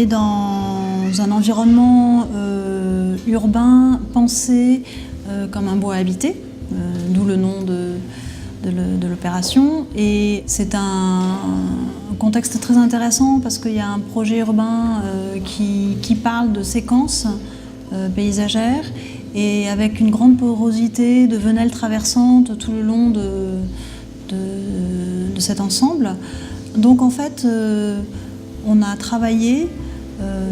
est dans un environnement urbain pensé comme un bois habité, d'où le nom de l'opération. Et c'est un contexte très intéressant parce qu'il y a un projet urbain qui parle de séquences paysagères et avec une grande porosité de venelles traversantes tout le long de cet ensemble. Donc en fait, on a travaillé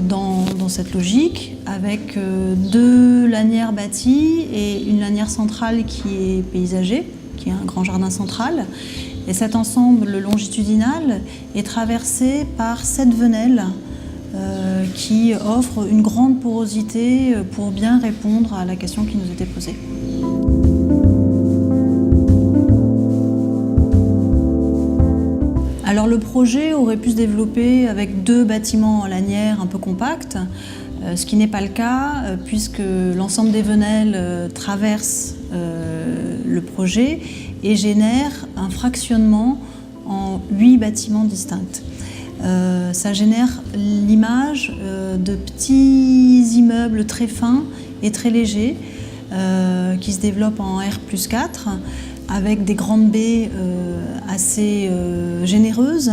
dans cette logique avec 2 lanières bâties et une lanière centrale qui est paysagée, qui est un grand jardin central. Et cet ensemble longitudinal est traversé par 7 venelles qui offrent une grande porosité pour bien répondre à la question qui nous était posée. Alors le projet aurait pu se développer avec 2 bâtiments en lanière un peu compacts, ce qui n'est pas le cas puisque l'ensemble des venelles traverse le projet et génère un fractionnement en 8 bâtiments distincts. Ça génère l'image de petits immeubles très fins et très légers qui se développent en R+4 avec des grandes baies assez généreuses.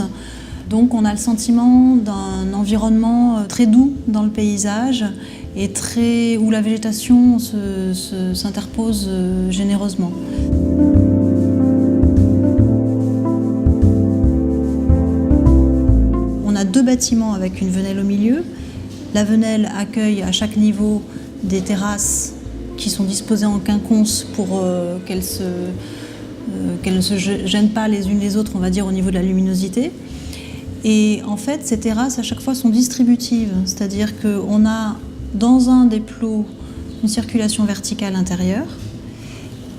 Donc on a le sentiment d'un environnement très doux dans le paysage et où la végétation s'interpose généreusement. On a 2 bâtiments avec une venelle au milieu. La venelle accueille à chaque niveau des terrasses qui sont disposées en quinconce pour qu'elles ne se gênent pas les unes les autres, on va dire, au niveau de la luminosité. Et en fait, ces terrasses, à chaque fois, sont distributives. C'est-à-dire qu'on a, dans un des plots, une circulation verticale intérieure.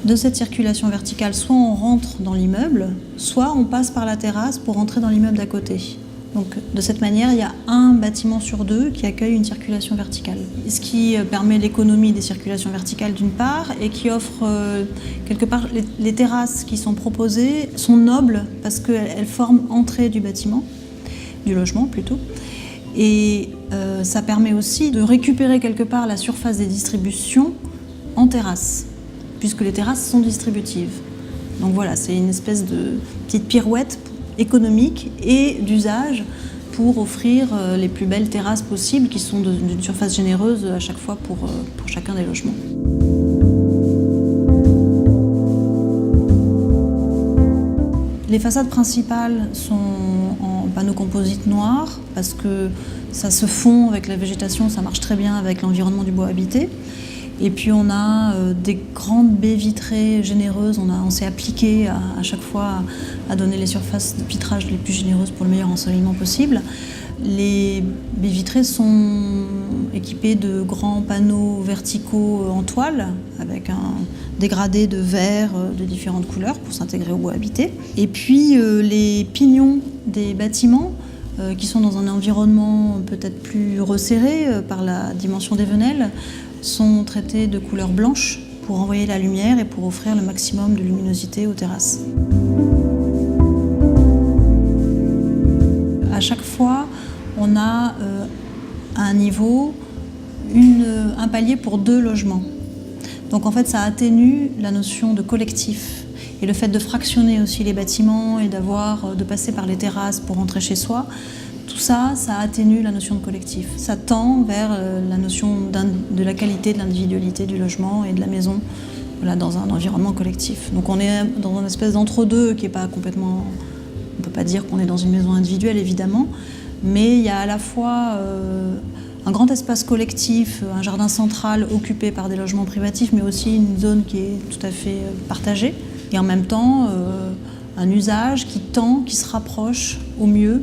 De cette circulation verticale, soit on rentre dans l'immeuble, soit on passe par la terrasse pour rentrer dans l'immeuble d'à côté. Donc, de cette manière, il y a un bâtiment sur 2 qui accueille une circulation verticale. Ce qui permet l'économie des circulations verticales d'une part et qui offre quelque part les terrasses qui sont proposées sont nobles parce qu'elles forment entrée du bâtiment, du logement plutôt. Et ça permet aussi de récupérer quelque part la surface des distributions en terrasse, puisque les terrasses sont distributives. Donc voilà, c'est une espèce de petite pirouette économique et d'usage pour offrir les plus belles terrasses possibles qui sont d'une surface généreuse à chaque fois pour chacun des logements. Les façades principales sont en panneaux composites noirs parce que ça se fond avec la végétation, ça marche très bien avec l'environnement du bois habité. Et puis on a des grandes baies vitrées généreuses, on s'est appliqué à chaque fois à donner les surfaces de vitrage les plus généreuses pour le meilleur ensoleillement possible. Les baies vitrées sont équipées de grands panneaux verticaux en toile avec un dégradé de verre de différentes couleurs pour s'intégrer au bois habité. Et puis les pignons des bâtiments qui sont dans un environnement peut-être plus resserré par la dimension des venelles sont traités de couleur blanche pour envoyer la lumière et pour offrir le maximum de luminosité aux terrasses. À chaque fois, on a à un niveau un palier pour 2 logements. Donc en fait, ça atténue la notion de collectif. Et le fait de fractionner aussi les bâtiments et de passer par les terrasses pour rentrer chez soi, tout ça, ça atténue la notion de collectif. Ça tend vers la notion de la qualité, de l'individualité du logement et de la maison, voilà, dans un environnement collectif. Donc on est dans une espèce d'entre-deux qui n'est pas complètement... On ne peut pas dire qu'on est dans une maison individuelle, évidemment, mais il y a à la fois un grand espace collectif, un jardin central occupé par des logements privatifs, mais aussi une zone qui est tout à fait partagée. Et en même temps, un usage qui se rapproche au mieux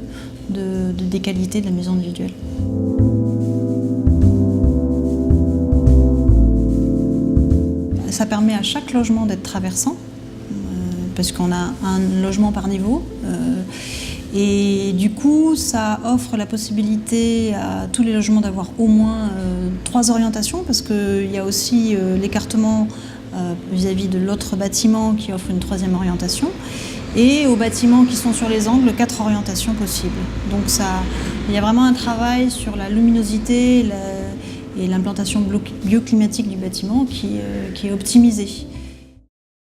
des qualités de la maison individuelle. Ça permet à chaque logement d'être traversant, parce qu'on a un logement par niveau. Et du coup, ça offre la possibilité à tous les logements d'avoir au moins 3 orientations, parce qu'il y a aussi l'écartement vis-à-vis de l'autre bâtiment qui offre une 3e orientation. Et aux bâtiments qui sont sur les angles, 4 orientations possibles. Donc ça Il y a vraiment un travail sur la luminosité et l'implantation bioclimatique du bâtiment qui est optimisé.